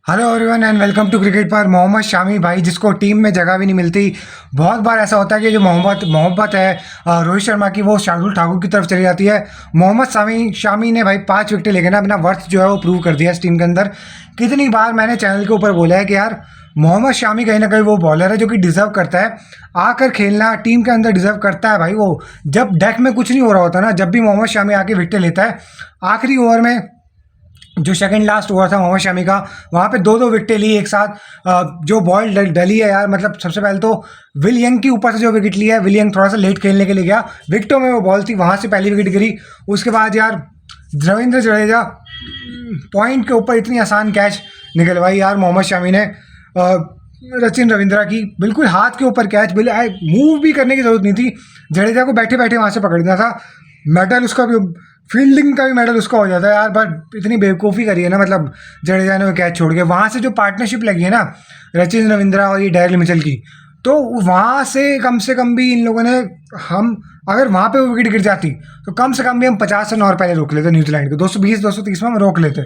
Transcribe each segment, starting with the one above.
Hello everyone and welcome to cricket पर। मोहम्मद शामी भाई, जिसको टीम में जगह भी नहीं मिलती। बहुत बार ऐसा होता है कि जो मोहम्मद मोहब्बत है रोहित शर्मा की, वो शार्दुल ठाकुर की तरफ चली जाती है। मोहम्मद शामी शामी ने भाई 5 विकेट लेके ना अपना वर्थ जो है वो प्रूव कर दिया इस टीम के अंदर। कितनी बार मैंने चैनल के ऊपर बोला है कि यार मोहम्मद शामी कहीं ना कहीं वो बॉलर है जो कि डिजर्व करता है आकर खेलना टीम के अंदर, डिजर्व करता है भाई। वो जब डेक में कुछ नहीं हो रहा होता ना, जब भी मोहम्मद शामी आके विकेट लेता है आखिरी ओवर में, जो सेकंड लास्ट ओवर था मोहम्मद शमी का, वहाँ पे दो दो विकेटें ली एक साथ। जो बॉल डली है यार, मतलब सबसे पहले तो विल यंग के ऊपर से जो विकेट लिया है, विल यंग थोड़ा सा लेट खेलने के लिए गया, विकेटों में वो बॉल थी, वहाँ से पहली विकेट गिरी। उसके बाद यार रविंद्र जडेजा पॉइंट के ऊपर इतनी आसान कैच निकलवाई यार मोहम्मद शमी ने। सचिन रविंद्रा की बिल्कुल हाथ के ऊपर कैच, मूव भी करने की जरूरत नहीं थी, जडेजा को बैठे बैठे वहाँ से पकड़ना था। मेडल उसका भी, फील्डिंग का भी मेडल उसका हो जाता है यार। बट इतनी बेवकूफ़ी करी है ना, मतलब जडेजा ने वो कैच छोड़ के। वहाँ से जो पार्टनरशिप लगी है ना सचिन रविंद्रा और ये डेरिल मिचेल की, तो वहाँ से कम भी इन लोगों ने, हम अगर वहाँ पे वो विकेट गिर जाती तो कम से कम भी हम 50 रन और पहले रोक लेते न्यूजीलैंड को, 220-230 में हम रोक लेते।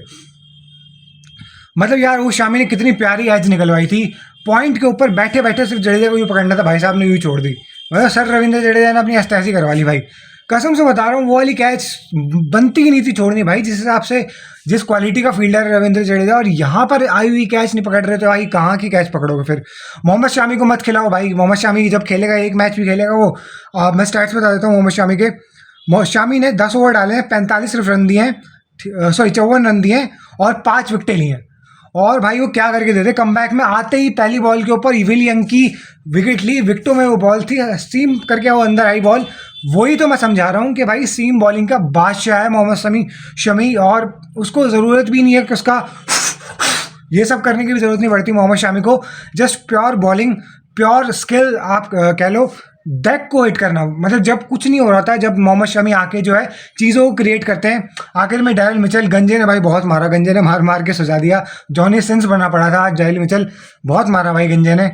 मतलब यार वो शामी ने कितनी प्यारी एज निकलवाई थी, पॉइंट के ऊपर बैठे बैठे सिर्फ जडेजा को यूँ पकड़ना था, भाई साहब ने यूँ छोड़ दी। मतलब सर रविंद्र जडेजा ने अपनी अस्तेसी करवा ली भाई। कसम से बता रहा हूँ, वो वाली कैच बनती ही नहीं थी छोड़नी भाई, जिस हिसाब से, जिस क्वालिटी का फील्डर है रविंद्र जडेजा, और यहाँ पर आई हुई कैच नहीं पकड़ रहे तो भाई कहाँ की कैच पकड़ोगे फिर। मोहम्मद शामी को मत खिलाओ भाई। मोहम्मद शामी जब खेलेगा, एक मैच भी खेलेगा वो, मैं स्टैट्स बता देता हूँ मोहम्मद शामी के। शामी ने 10 ओवर डाले हैं, 45 सिर्फ रन दिए हैं, सॉरी 54 रन दिए हैं और 5 विकेटें ली हैं। और भाई वो क्या करके देते, कमबैक में आते ही पहली बॉल के ऊपर विल यंग की विकेट ली, विकेटों में वो बॉल थी, सीम करके वो अंदर आई बॉल। वही तो मैं समझा रहा हूँ कि भाई सीम बॉलिंग का बादशाह है मोहम्मद शमी, और उसको ज़रूरत भी नहीं है कि उसका ये सब करने की भी ज़रूरत नहीं पड़ती मोहम्मद शमी को। Just pure bowling, pure skill आप कह लो, डेक को हिट करना। मतलब जब कुछ नहीं हो रहा था, जब मोहम्मद शमी आके जो है चीज़ों को क्रिएट करते हैं। आखिर में डेरिल मिचेल, गंजे ने भाई बहुत मारा, गंजे ने मार मार के सजा दिया। जॉनी सिंस बना पड़ा था आज, डेरिल मिचेल बहुत मारा भाई गंजे ने।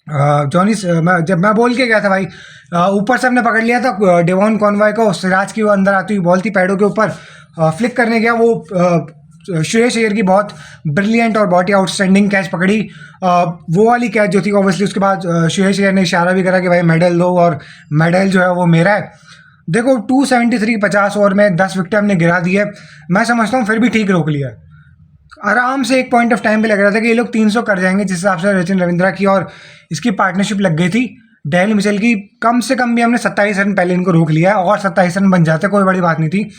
जॉनी जब मैं बोल के गया था भाई, ऊपर से हमने पकड़ लिया था डेवॉन कॉनवॉय को, सिराज की वो अंदर आती हुई बॉल थी पैडों के ऊपर, फ्लिक करने गया वो, श्रेयस अय्यर की बहुत ब्रिलियंट और बहुत ही आउटस्टैंडिंग कैच पकड़ी। वो वाली कैच जो थी ऑब्वियसली, उसके बाद श्रेयस अय्यर ने इशारा भी करा कि भाई मेडल दो, और मेडल जो है वो मेरा है। देखो 273 50 ओवर में 10 विकेट हमने गिरा दी है। मैं समझता हूँ फिर भी ठीक रोक लिया। आराम से एक पॉइंट ऑफ टाइम पे लग रहा था कि ये लोग 300 कर जाएंगे, जिस हिसाब से सचिन रविंद्रा की और इसकी पार्टनरशिप लग गई थी डेरिल मिचेल की। कम से कम भी हमने 27 रन पहले इनको रोक लिया, और 27 रन बन जाते, कोई बड़ी बात नहीं थी।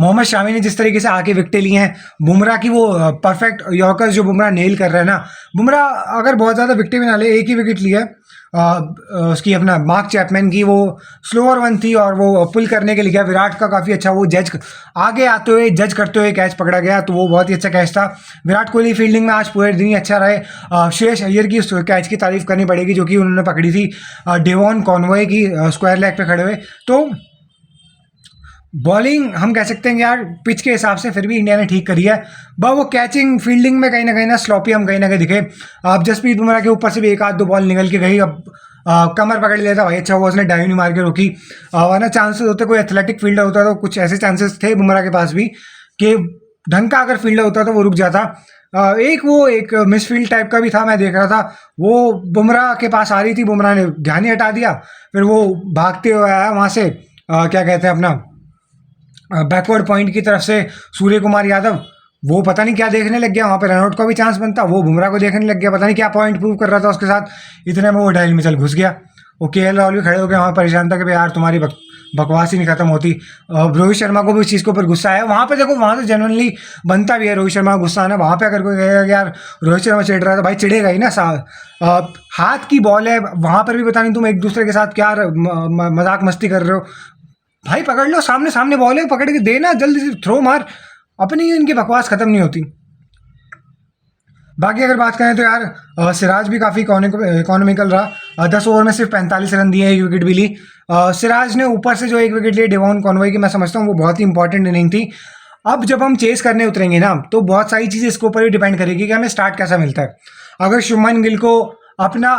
मोहम्मद शामी ने जिस तरीके से आके विकेटें ली हैं, बुमराह की वो परफेक्ट यॉर्कर्स जो बुमराह नेल कर रहा है ना, बुमराह अगर बहुत ज़्यादा विकेटें भी ना ले, एक ही विकेट लिया है उसकी, अपना मार्क चैपमैन की, वो स्लोअर वन थी और वो पुल करने के लिए गया। विराट का काफ़ी अच्छा, वो जज आगे आते हुए जज करते हुए कैच पकड़ा गया, तो वो बहुत ही अच्छा कैच था। विराट कोहली फील्डिंग में आज पूरे दिन ही अच्छा रहे। श्रेयस अय्यर की कैच की तारीफ करनी पड़ेगी जो कि उन्होंने पकड़ी थी डेवॉन कॉनवॉय की, स्क्वायर लेग पे खड़े हुए। तो बॉलिंग हम कह सकते हैं कि यार पिच के हिसाब से फिर भी इंडिया ने ठीक करी है, बस वो कैचिंग फील्डिंग में कहीं ना स्लॉपी हम कहीं ना कहीं दिखे। अब जसप्रीत बुमराह के ऊपर से भी एक आध दो बॉल निकल के गई, अब कमर पकड़ लिया था भाई, अच्छा हुआ उसने डाइव नहीं मार के रोकी, वरना चांसेस होते, कोई एथलेटिक फील्डर होता तो कुछ ऐसे चांसेस थे बुमराह के पास भी कि ढंग का अगर फील्डर होता तो वो रुक जाता। एक मिसफील्ड टाइप का भी था, मैं देख रहा था, वो बुमराह के पास आ रही थी, बुमराह ने ध्यान ही हटा दिया, फिर वो भागते हुए आया वहाँ से, क्या कहते हैं अपना, बैकवर्ड पॉइंट की तरफ से सूर्य कुमार यादव, वो पता नहीं क्या देखने लग गया, वहाँ पे रनआउट का भी चांस बनता, वो बुमराह को देखने लग गया, पता नहीं क्या पॉइंट प्रूव कर रहा था उसके साथ। इतने में वो डेरिल मिचेल घुस गया। वो केएल राहुल भी खड़े हो गए वहाँ, परेशान था कि भाई यार तुम्हारी बकवास ही नहीं खत्म होती। रोहित शर्मा को भी उस चीज़ के ऊपर गुस्सा आया वहाँ पे। देखो वहाँ तो जेनुअनली बनता भी है रोहित शर्मा का गुस्सा आना, वहाँ पे अगर कोई कहेगा कि यार रोहित शर्मा चिढ़ रहा है तो भाई चिढ़ेगा ही ना। हाथ की बॉल है, वहाँ पर भी पता नहीं तुम एक दूसरे के साथ क्या मजाक मस्ती कर रहे हो, भाई पकड़ लो, सामने सामने बॉल है, पकड़ के देना, जल्दी से थ्रो मार, अपनी इनकी बकवास खत्म नहीं होती। बाकी अगर बात करें तो यार सिराज भी काफ़ी इकोनॉमिकल रहा, 10 ओवर में सिर्फ 45 रन दिए, एक विकेट भी ली। सिराज ने ऊपर से जो एक विकेट लिए डेवॉन कॉनवॉय की, मैं समझता हूँ वो बहुत ही इंपॉर्टेंट इनिंग थी। अब जब हम चेस करने उतरेंगे ना, तो बहुत सारी चीज़ें इसके ऊपर भी डिपेंड करेगी कि हमें स्टार्ट कैसा मिलता है। अगर शुभमन गिल को अपना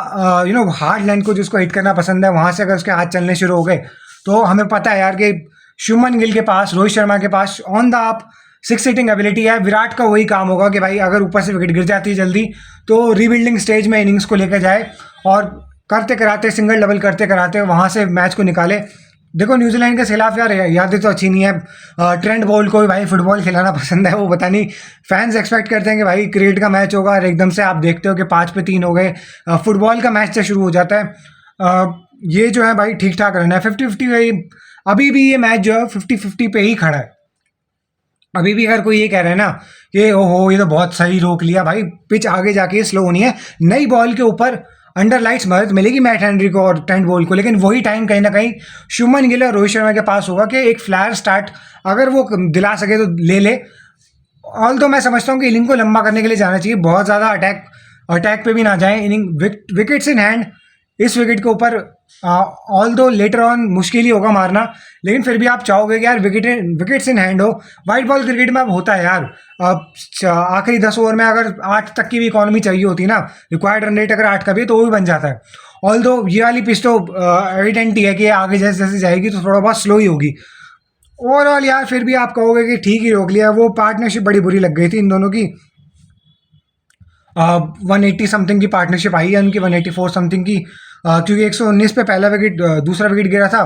हार्ड लाइन को जिसको हिट करना पसंद है, वहाँ से अगर उसके हाथ चलने शुरू हो गए, तो हमें पता है यार कि शुभमन गिल के पास, रोहित शर्मा के पास ऑन द आप सिक्स हिटिंग एबिलिटी है। विराट का वही काम होगा कि भाई अगर ऊपर से विकेट गिर जाती है जल्दी तो रीबिल्डिंग स्टेज में इनिंग्स को लेकर जाए और करते कराते सिंगल डबल करते कराते वहाँ से मैच को निकाले। देखो न्यूजीलैंड के खिलाफ यार यादें तो अच्छी नहीं है। ट्रेंट बोल्ट को भी भाई फुटबॉल खिलाना पसंद है, वो पता नहीं फैंस एक्सपेक्ट करते हैं कि भाई क्रिकेट का मैच होगा और एकदम से आप देखते हो कि 5-3 हो गए। फुटबॉल का मैच से शुरू हो जाता है। ये जो है भाई ठीक ठाक रहना है 50-50 भाई। अभी भी ये मैच जो है 50-50 पे ही खड़ा है। अभी भी अगर कोई ये कह रहा है ना कि ओहो ये तो बहुत सही रोक लिया, भाई पिच आगे जाके स्लो होनी है। नई बॉल के ऊपर अंडर लाइट्स मदद मिलेगी मैट हेनरी को और ट्रेंट बोल्ट को, लेकिन वही टाइम कहीं ना कहीं शुभमन गिल और रोहित शर्मा के पास होगा कि एक फ्लायर स्टार्ट अगर वो दिला सके तो ले ले। ऑल तो मैं समझता हूँ कि इनिंग को लंबा करने के लिए जाना चाहिए, बहुत ज़्यादा अटैक पे भी ना जाए। इनिंग विकेट्स इन हैंड इस विकेट के ऊपर ऑल दो लेटर ऑन मुश्किल ही होगा मारना, लेकिन फिर भी आप चाहोगे कि यार विकेट्स इन हैंड हो। वाइट बॉल क्रिकेट में अब होता है यार, आखिरी 10 ओवर में अगर 8 तक की भी इकॉनमी चाहिए होती है ना, रिक्वायर्ड रन रेट अगर 8 का भी है तो वो भी बन जाता है। ऑल दो ये वाली पिच तो एविडेंट ही है कि आगे जैसे जैसे जाएगी तो थोड़ा बहुत स्लो ही होगी। ओवरऑल यार फिर भी आप कहोगे कि ठीक ही रोक लिया। वो पार्टनरशिप बड़ी बुरी लग गई थी इन दोनों की। 180 समथिंग की पार्टनरशिप आई है उनकी, 184 समथिंग की, क्योंकि 119 पे पहला विकेट दूसरा विकेट गिरा था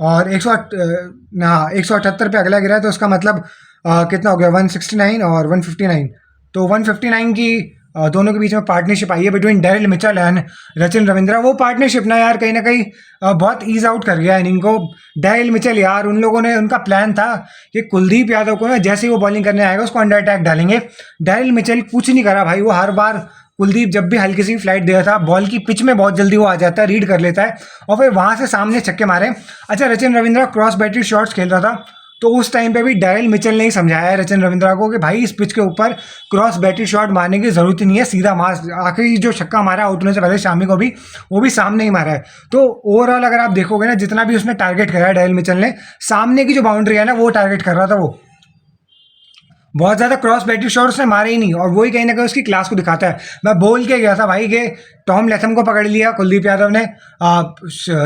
और 178 पे अगला गिरा, तो उसका मतलब कितना हो गया 169 और 159। तो 159 की दोनों के बीच में पार्टनरशिप आई है between Daryl Mitchell and Rachin Ravindra. वो पार्टनरशिप ना यार कहीं ना कहीं बहुत ईज आउट कर गया इनिंग को। डेरिल मिचेल यार उन लोगों ने, उनका प्लान था कि कुलदीप यादव को ना जैसे ही वो बॉलिंग करने आएगा उसको अंडर अटैक डालेंगे। डेरिल मिचेल कुछ नहीं करा भाई, वो हर बार कुलदीप जब भी हल्की सी फ्लाइट दिया था बॉल की पिच में बहुत जल्दी वो आ जाता है, रीड कर लेता है और फिर वहां से सामने छक्के मारे। अच्छा Rachin Ravindra cross batted shots खेल रहा था तो उस टाइम पे भी डेरिल मिचेल ने ही समझाया है रचिन रविंद्रा को कि भाई इस पिच के ऊपर क्रॉस बैटेड शॉट मारने की जरूरत ही नहीं है, सीधा मार। आखिरी जो छक्का मारा आउट होने से पहले शामी को भी, वो भी सामने ही मारा है। तो ओवरऑल अगर आप देखोगे ना जितना भी उसने टारगेट करा है डेरिल मिचेल ने, सामने की जो बाउंड्री है ना वो टारगेट कर रहा था। वो बहुत ज़्यादा क्रॉस बैटिंग शॉट उसने मारे ही नहीं और वही कहीं ना कहीं उसकी क्लास को दिखाता है। मैं बोल के गया था भाई कि टॉम लेथम को पकड़ लिया कुलदीप यादव ने,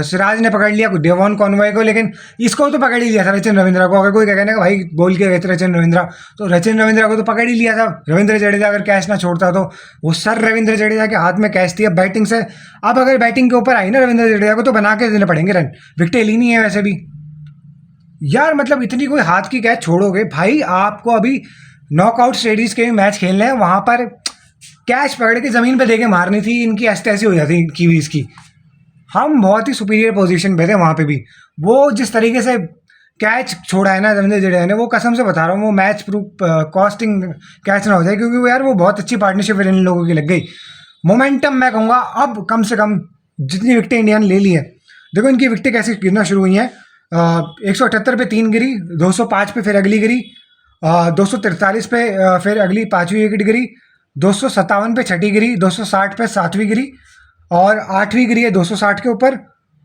सिराज ने पकड़ लिया डेवॉन कॉनवॉय को, लेकिन इसको तो पकड़ ही लिया था रचिन रविंद्रा को। अगर कोई कहे ना कि भाई बोल के गए थे रचिन रविंद्रा, तो रचिन रविंद्रा को तो पकड़ ही लिया था। रविंद्र जडेजा अगर कैच ना छोड़ता तो वो सर रविंद्र जडेजा के हाथ में कैच थी अब बैटिंग से। अब अगर बैटिंग के ऊपर आई ना रविंद्र जडेजा को तो बना के देने पड़ेंगे रन, विकेटें ली नहीं है वैसे भी यार। मतलब इतनी कोई हाथ की कैच छोड़ोगे भाई, आपको अभी नॉकआउट स्टेडीज के भी मैच खेलने हैं, वहां पर कैच पकड़ के जमीन पे देके मारनी थी, इनकी ऐसी ऐसी हो जाती कीवीज की। हम बहुत ही सुपीरियर पोजीशन पे थे वहां पे भी। वो जिस तरीके से कैच छोड़ा है ना रविंद्र जडेजा ने, वो कसम से बता रहा हूँ वो मैच प्रूफ कॉस्टिंग कैच ना हो जाए, क्योंकि वो यार वो बहुत अच्छी पार्टनरशिप इन लोगों की लग गई। मोमेंटम मैं कहूँगा अब कम से कम जितनी विकेटें इंडिया ने ले ली है, देखो इनकी विकेटें कैसे गिरना शुरू हुई हैं। 178 पे 3 गिरी, 205 पे फिर अगली गिरी, 243 पे फिर अगली 5वीं विकेट गिरी, 257 पे 6ठी गिरी, 260 पे 7वीं गिरी और 8वीं गिरी है 260 के ऊपर,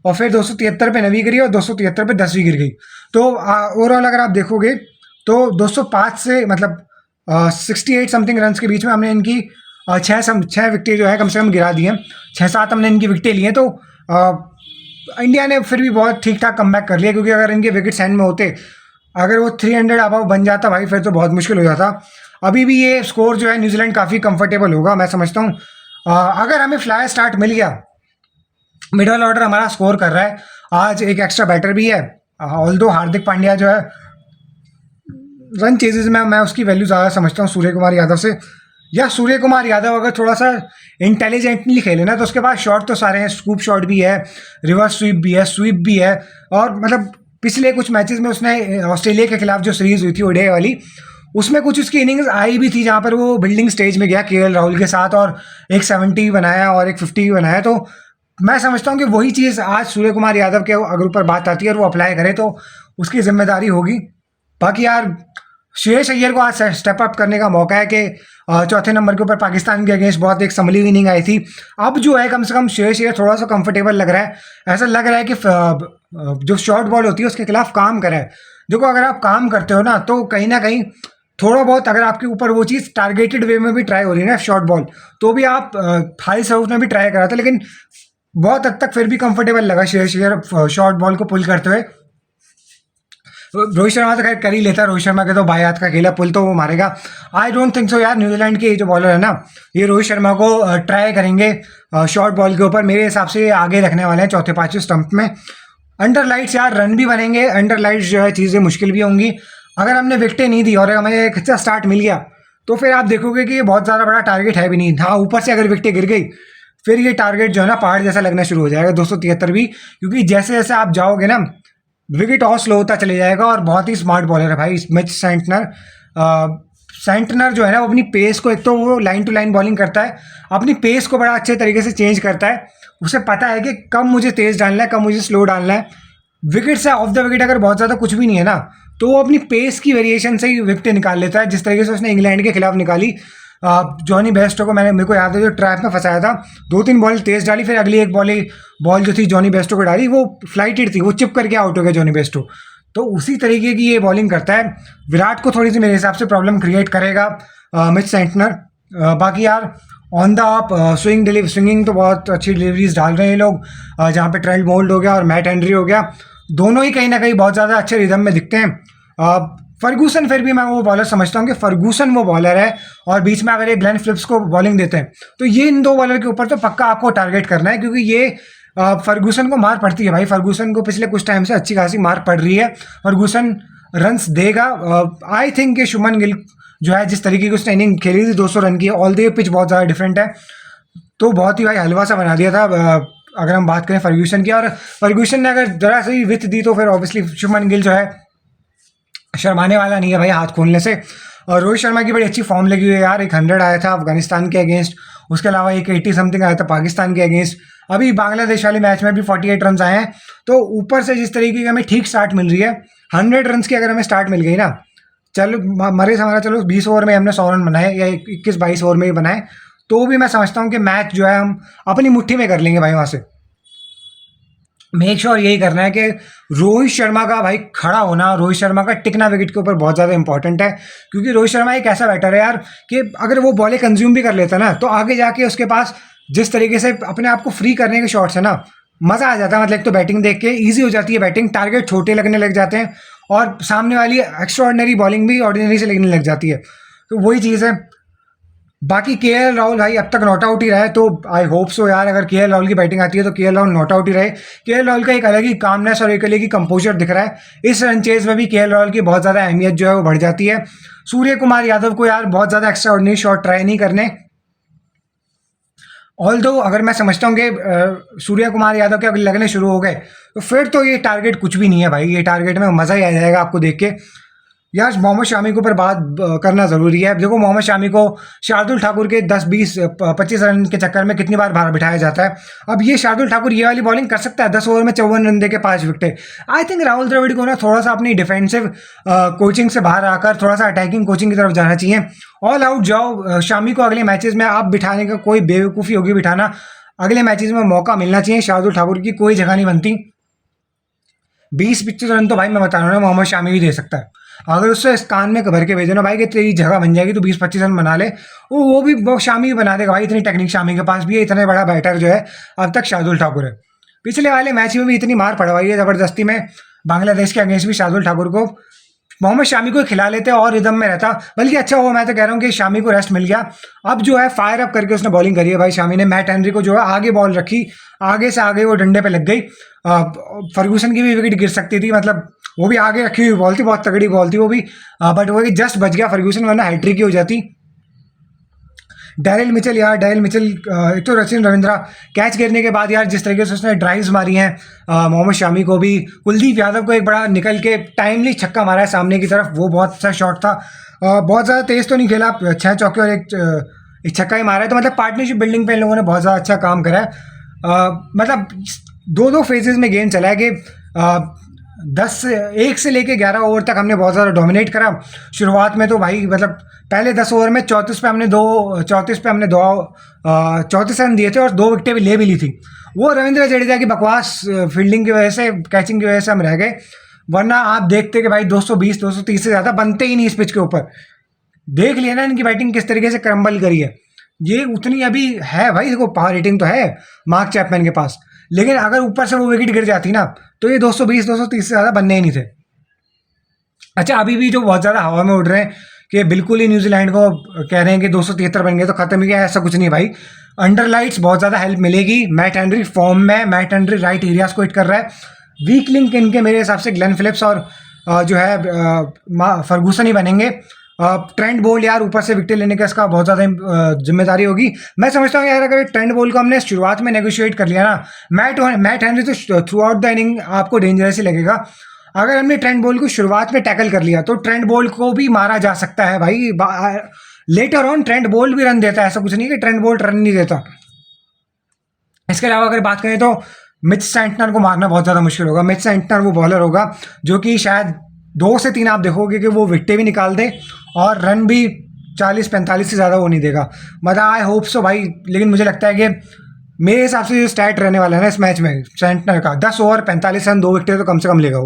और फिर 273 पे 9वीं गिरी और 273 पे 10वीं गिर गई। तो ओवरऑल अगर आप देखोगे तो 205 से मतलब 68 समथिंग रन के बीच में हमने इनकी छः विकेटें जो है कम से कम गिरा दी हैं। 6-7 हमने इनकी विकेटें ली हैं। तो इंडिया ने फिर भी बहुत ठीक ठाक कमबैक कर लिया, क्योंकि अगर इनके विकेट्स हैंड में होते, अगर वो 300 अबव बन जाता भाई फिर तो बहुत मुश्किल हो जाता। अभी भी ये स्कोर जो है न्यूजीलैंड काफ़ी कंफर्टेबल होगा मैं समझता हूँ। अगर हमें फ्लाई स्टार्ट मिल गया, मिडल ऑर्डर हमारा स्कोर कर रहा है, आज एक एक्स्ट्रा बैटर भी है, ऑल्दो हार्दिक पांड्या जो है रन चेजेस में मैं उसकी वैल्यू ज़्यादा समझता हूँ सूर्य कुमार यादव से। या सूर्य कुमार यादव अगर थोड़ा सा इंटेलिजेंटली खेले ना तो उसके पास शॉट तो सारे हैं, स्कूप शॉट भी है, रिवर्स स्वीप भी है, स्वीप भी है। और मतलब पिछले कुछ मैचेस में उसने ऑस्ट्रेलिया के खिलाफ जो सीरीज हुई थी ओडीआई वाली, उसमें कुछ उसकी इनिंग्स आई भी थी जहाँ पर वो बिल्डिंग स्टेज में गया केएल राहुल के साथ और एक 70 बनाया और एक 50 बनाया। तो मैं समझता हूँ कि वही चीज़ आज सूर्य कुमार यादव के अगर ऊपर बात आती है और वो अप्लाई करे तो उसकी जिम्मेदारी होगी। बाकी यार श्रेयस अय्यर को आज स्टेप अप करने का मौका है कि चौथे नंबर के ऊपर पाकिस्तान के अगेंस्ट बहुत एक संभली हुई इनिंग आई थी। अब जो है कम से कम श्रेयस अय्यर थोड़ा सा कंफर्टेबल लग रहा है, ऐसा लग रहा है कि जो शॉर्ट बॉल होती है उसके खिलाफ काम करे। देखो अगर आप काम करते हो ना तो कहीं ना कहीं थोड़ा बहुत अगर आपके ऊपर वो चीज़ टारगेटेड वे में भी ट्राई हो रही है ना शॉर्ट बॉल, तो भी आप हाई सर्व में भी ट्राई करा था, लेकिन बहुत हद तक फिर भी कंफर्टेबल लगा श्रेयस अय्यर शॉर्ट बॉल को पुल करते हुए। रोहित शर्मा तो खैर कर ही लेता है, रोहित शर्मा के तो बाएं हाथ का खेला, पुल तो वो मारेगा। आई डोंट थिंक सो यार, न्यूजीलैंड के जो बॉलर है ना, ये रोहित शर्मा को ट्राई करेंगे शॉर्ट बॉल के ऊपर। मेरे हिसाब से ये आगे रखने वाले हैं चौथे पांचवें स्टंप में। अंडर लाइट्स यार रन भी बनेंगे, अंडर लाइट्स जो है चीज़ें मुश्किल भी होंगी। अगर हमने विकेटें नहीं दी और हमें एक अच्छा स्टार्ट मिल गया तो फिर आप देखोगे कि ये बहुत ज़्यादा बड़ा टारगेट है भी नहीं। हाँ, ऊपर से अगर विकेटें गिर गई फिर ये टारगेट जो है ना पहाड़ जैसा लगना शुरू हो जाएगा 273 भी, क्योंकि जैसे जैसे आप जाओगे ना विकेट और स्लो होता चले जाएगा। और बहुत ही स्मार्ट बॉलर है भाई मिच सेंटनर। सेंटनर जो है ना वो अपनी पेस को, एक तो वो लाइन टू लाइन बॉलिंग करता है, अपनी पेस को बड़ा अच्छे तरीके से चेंज करता है। उसे पता है कि कब मुझे तेज डालना है, कब मुझे स्लो डालना है। विकेट से ऑफ द विकेट अगर बहुत ज़्यादा कुछ भी नहीं है ना तो वो अपनी पेस की वेरिएशन से ही विकेट निकाल लेता है, जिस तरीके से उसने इंग्लैंड के खिलाफ निकाली। जॉनी बेस्टो को मेरे को याद है जो ट्रैप में फंसाया था, 2-3 बॉल तेज डाली, फिर अगली एक बॉल जो थी जॉनी बेस्टो को डाली, वो फ्लाइटेड थी, वो चिप करके आउट हो गया जॉनी बेस्टो। तो उसी तरीके की ये बॉलिंग करता है। विराट को थोड़ी सी मेरे हिसाब से प्रॉब्लम क्रिएट करेगा मिच सेंटनर। बाकी यार ऑन द ऑफ स्विंगिंग तो बहुत अच्छी डिलीवरीज डाल रहे हैं ये लोग, जहाँ पे ट्रेंट बोल्ट हो गया और मैट हेनरी हो गया, दोनों ही कहीं ना कहीं बहुत ज़्यादा अच्छे रिदम में दिखते हैं। फर्गूसन फिर भी मैं वो बॉलर समझता हूँ कि फर्गूसन वो बॉलर है, और बीच में अगर ये ग्लेन फिलिप्स को बॉलिंग देते हैं तो ये इन दो बॉलर के ऊपर तो पक्का आपको टारगेट करना है, क्योंकि ये फर्गूसन को मार पड़ती है भाई। फर्गूसन को पिछले कुछ टाइम से अच्छी खासी मार पड़ रही है, फर्गूसन रन्स देगा। आई थिंक कि शुभमन गिल जो है जिस तरीके की उसने इनिंग खेली थी 200 रन की, ऑल द पिच बहुत ज़्यादा डिफरेंट है, तो बहुत ही भाई हलवा सा बना दिया था। अगर हम बात करें फर्गूसन की, और फर्गूसन ने अगर जरा सी विथ दी तो फिर ऑब्वियसली शुभमन गिल जो है शर्माने वाला नहीं है भाई हाथ खोलने से। और रोहित शर्मा की बड़ी अच्छी फॉर्म लगी हुई है यार, एक 100 आया था अफगानिस्तान के अगेंस्ट, उसके अलावा एक 80 समथिंग आया था पाकिस्तान के अगेंस्ट, अभी बांग्लादेश वाले मैच में भी 48 रन आए हैं। तो ऊपर से जिस तरीके की हमें ठीक स्टार्ट मिल रही है, 100 रन की अगर हमें स्टार्ट मिल गई ना, चलो मरे हमारा, चलो 20 ओवर में हमने 100 रन बनाए या 21-22 ओवर में ही बनाए, तो भी मैं समझता हूँ कि मैच जो है हम अपनी मुट्ठी में कर लेंगे भाई। वहाँ से मेक श्योर यही करना है कि रोहित शर्मा का भाई खड़ा होना, रोहित शर्मा का टिकना विकेट के ऊपर बहुत ज़्यादा इंपॉर्टेंट है, क्योंकि रोहित शर्मा एक ऐसा बैटर है यार कि अगर वो बॉलें कंज्यूम भी कर लेता ना तो आगे जाके उसके पास जिस तरीके से अपने आप को फ्री करने के शॉट्स है ना, मज़ा आ जाता है। मतलब एक तो बैटिंग देख के ईजी हो जाती है बैटिंग, टारगेट छोटे लगने लग जाते हैं, और सामने वाली एक्स्ट्रा ऑर्डिनरी बॉलिंग भी ऑर्डिनरी से लगने लग जाती है। तो वही चीज़ है। बाकी केएल राहुल भाई अब तक नॉट आउट ही रहा है, तो आई होप सो यार अगर केएल राहुल की बैटिंग आती है तो केएल राहुल नॉट आउट ही रहे। केएल राहुल का एक अलग ही कामनेस और एक अलग ही कंपोजर दिख रहा है। इस रन चेज में भी केएल राहुल की बहुत ज़्यादा अहमियत जो है वो बढ़ जाती है। सूर्य कुमार यादव को यार बहुत ज़्यादा एक्स्ट्रा ऑर्डिनरी शॉट ट्राई नहीं करने, ऑल्दो अगर मैं समझता हूँ कि सूर्य कुमार यादव के अगर लगने शुरू हो गए तो फिर तो ये टारगेट कुछ भी नहीं है भाई। ये टारगेट में मज़ा ही आ जाएगा आपको देख के। यार मोहम्मद शामी के ऊपर बात करना ज़रूरी है। देखो मोहम्मद शामी को शार्दुल ठाकुर के 10, 20, 25 रन के चक्कर में कितनी बार बाहर बिठाया जाता है। अब ये शार्दुल ठाकुर ये वाली बॉलिंग कर सकता है, 10 ओवर में 54 रन देके 5 विकेटें। आई थिंक राहुल द्रविड़ को ना थोड़ा सा अपनी डिफेंसिव कोचिंग से बाहर आकर थोड़ा सा अटैकिंग कोचिंग की तरफ जाना चाहिए। ऑल आउट जाओ, शामी को अगले मैचेस में आप बिठाने का कोई बेवकूफ़ी होगी बिठाना, अगले मैचेस में मौका मिलना चाहिए। शार्दुल ठाकुर की कोई जगह नहीं बनती। 20-25 रन तो भाई मैं बता रहा हूँ ना मोहम्मद शामी भी दे सकता है। अगर उससे इस कान में भर के भेजो ना भाई कि तेरी जगह बन जाएगी तो 20-25 रन बना ले, वो भी वो शामी भी बना देगा भाई। इतनी टेक्निक शामी के पास भी है, इतना बड़ा बैटर जो है अब तक शार्दुल ठाकुर है। पिछले वाले मैच में भी इतनी मार पड़वाई है ज़बरदस्ती में बांग्लादेश के अगेंस्ट भी शार्दुल ठाकुर को, मोहम्मद शामी को खिला लेते और रिदम में रहता। बल्कि अच्छा हुआ, मैं तो कह रहा हूँ कि शामी को रेस्ट मिल गया। अब जो है फायर अप करके उसने बॉलिंग करी है भाई शामी ने। मैट हेनरी को जो है आगे बॉल रखी, आगे से आगे वो डंडे पे लग गई। फर्गूसन की भी विकेट गिर सकती थी, मतलब वो भी आगे रखी हुई बॉल थी, बहुत तगड़ी बॉल थी वो भी, बट वो जस्ट बच गया फर्गूसन, वरना हैट्रिक की हो जाती। डैरिल मिचेल यार, डैरिल मिचेल एक तो सचिन रविंद्रा कैच गिरने के बाद यार जिस तरीके से उसने ड्राइव्स मारी हैं मोहम्मद शामी को भी, कुलदीप यादव को एक बड़ा निकल के टाइमली छक्का मारा है सामने की तरफ, वो बहुत अच्छा शॉट था। बहुत ज़्यादा तेज़ तो नहीं खेला, 6 चौके और एक छक्का ही मारा है। तो मतलब पार्टनरशिप बिल्डिंग पे इन लोगों ने बहुत ज़्यादा अच्छा काम करा है। मतलब 2-2 फेजेस में गेम चला है कि 1 से लेके 11 ओवर तक हमने बहुत ज़्यादा डोमिनेट करा। शुरुआत में तो भाई मतलब पहले 10 ओवर में 34 पे हमने 34 रन दिए थे और 2 विकेटें भी ले भी ली थी। वो रविंद्र जडेजा की बकवास फील्डिंग की वजह से, कैचिंग की वजह से हम रह गए, वरना आप देखते कि भाई 220-230 से ज़्यादा बनते ही नहीं इस पिच के ऊपर। देख लिया ना इनकी बैटिंग किस तरीके से क्रम्बल करी है। ये उतनी अभी है भाई, देखो पावर रेटिंग तो है मार्क चैपमैन के पास, लेकिन अगर ऊपर से वो विकेट गिर जाती ना तो ये 220-230 से ज़्यादा बनने ही नहीं थे। अच्छा, अभी भी जो बहुत ज़्यादा हवा में उड़ रहे हैं कि बिल्कुल ही न्यूजीलैंड को कह रहे हैं कि 273 बन गए तो खत्म ही गया, ऐसा कुछ नहीं भाई। अंडर लाइट्स बहुत ज़्यादा हेल्प मिलेगी। मैट हेनरी फॉर्म में, मैट हेनरी राइट एरियाज को हिट कर रहा है। वीक लिंक इनके मेरे हिसाब से ग्लेन फिलिप्स और जो है फर्गूसन ही बनेंगे। ट्रेंट बोल्ट यार ऊपर से विकेट लेने का इसका बहुत ज़्यादा जिम्मेदारी होगी। मैं समझता हूँ यार अगर ट्रेंट बोल्ट को हमने शुरुआत में नेगोशिएट कर लिया ना, मैट हेनरी तो थ्रू आउट द इनिंग आपको डेंजरस ही लगेगा। अगर हमने ट्रेंट बोल्ट को शुरुआत में टैकल कर लिया तो ट्रेंट बोल्ट को भी मारा जा सकता है भाई। लेटर ऑन ट्रेंट बोल्ट भी रन देता है, ऐसा कुछ नहीं कि ट्रेंट बोल्ट रन नहीं देता। इसके अलावा अगर बात करें तो मिच सेंटनर को मारना बहुत ज़्यादा मुश्किल होगा। मिच सेंटनर वो बॉलर होगा जो कि शायद 2 से 3 आप देखोगे कि वो विकेटें भी निकाल दे और रन भी 40-45 से ज़्यादा वो नहीं देगा। मतलब आई होप सो भाई, लेकिन मुझे लगता है कि मेरे हिसाब से जो स्टैट रहने वाला है ना इस मैच में सेंटनर का, 10 ओवर 45 रन 2 विकेट तो कम से कम लेगा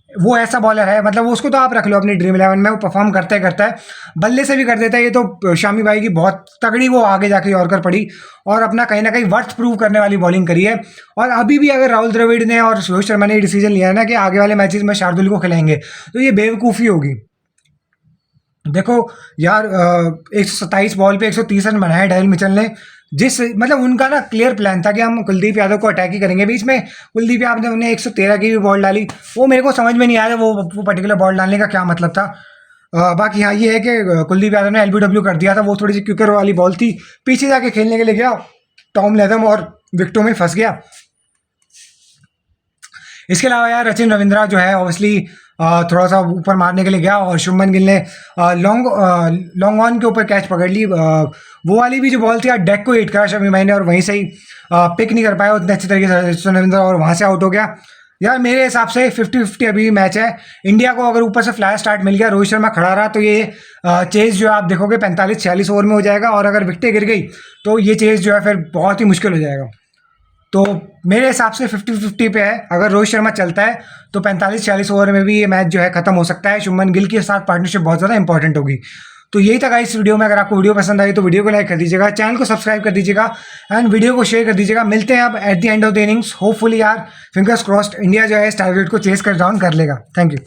वो ऐसा बॉलर है। मतलब वो उसको तो आप रख लो अपनी ड्रीम 11 में, वो परफॉर्म करता है बल्ले से भी कर देता है। ये तो शामी भाई की बहुत तगड़ी वो आगे जाके यॉर्कर पड़ी और अपना कहीं ना कहीं वर्थ प्रूव करने वाली बॉलिंग करी है। और अभी भी अगर राहुल द्रविड़ ने और रोहित शर्मा ने डिसीजन लिया है ना कि आगे वाले मैचेस में शार्दुल को खिलाएंगे, तो ये बेवकूफ़ी होगी। देखो यार 127 बॉल पे 130 रन बनाए डेल मिचेल ने। जिस मतलब उनका ना क्लियर प्लान था कि हम कुलदीप यादव को अटैक ही करेंगे। बीच में कुलदीप यादव ने 113 की भी बॉल डाली, वो मेरे को समझ में नहीं आया वो पर्टिकुलर बॉल डालने का क्या मतलब था। बाकी हाँ ये है कि कुलदीप यादव ने LBW कर दिया था, वो थोड़ी सी क्विकर वाली बॉल थी, पीछे जाके खेलने के लिए गया टॉम लेथम और विकेटों में फंस गया। इसके अलावा यार रचिन रविंद्रा जो है ऑब्वियसली थोड़ा सा ऊपर मारने के लिए गया और शुभमन गिल ने लॉन्ग ऑन के ऊपर कैच पकड़ ली। वो वाली भी जो बॉल थी यार डेक को हिट करा शमी भाई ने और वहीं से ही पिक नहीं कर पाया उतने अच्छे तरीके से रचिन रविंद्रा और वहाँ से आउट हो गया। यार मेरे हिसाब से 50-50 अभी मैच है। इंडिया को अगर ऊपर से फ्लैश स्टार्ट मिल गया, रोहित शर्मा खड़ा रहा, तो ये चेज जो है आप देखोगे 45-46 ओवर में हो जाएगा। और अगर विकेटें गिर गई तो ये चेज जो है फिर बहुत ही मुश्किल हो जाएगा। तो मेरे हिसाब से 50-50 पे है। अगर रोहित शर्मा चलता है तो 45-46 ओवर में भी ये मैच जो है खत्म हो सकता है। शुभमन गिल के साथ पार्टनरशिप बहुत ज़्यादा इंपॉर्टेंट होगी। तो यही था गाइस इस वीडियो में। अगर आपको वीडियो पसंद आई तो वीडियो को लाइक कर दीजिएगा, चैनल को सब्सक्राइब कर दीजिएगा एंड वीडियो को शेयर कर दीजिएगा। मिलते हैं अब at the end of the innings. Hopefully यार फिंगर्स क्रॉस्ड इंडिया जो है इस टारगेट को चेस कर डाउन कर लेगा। Thank you.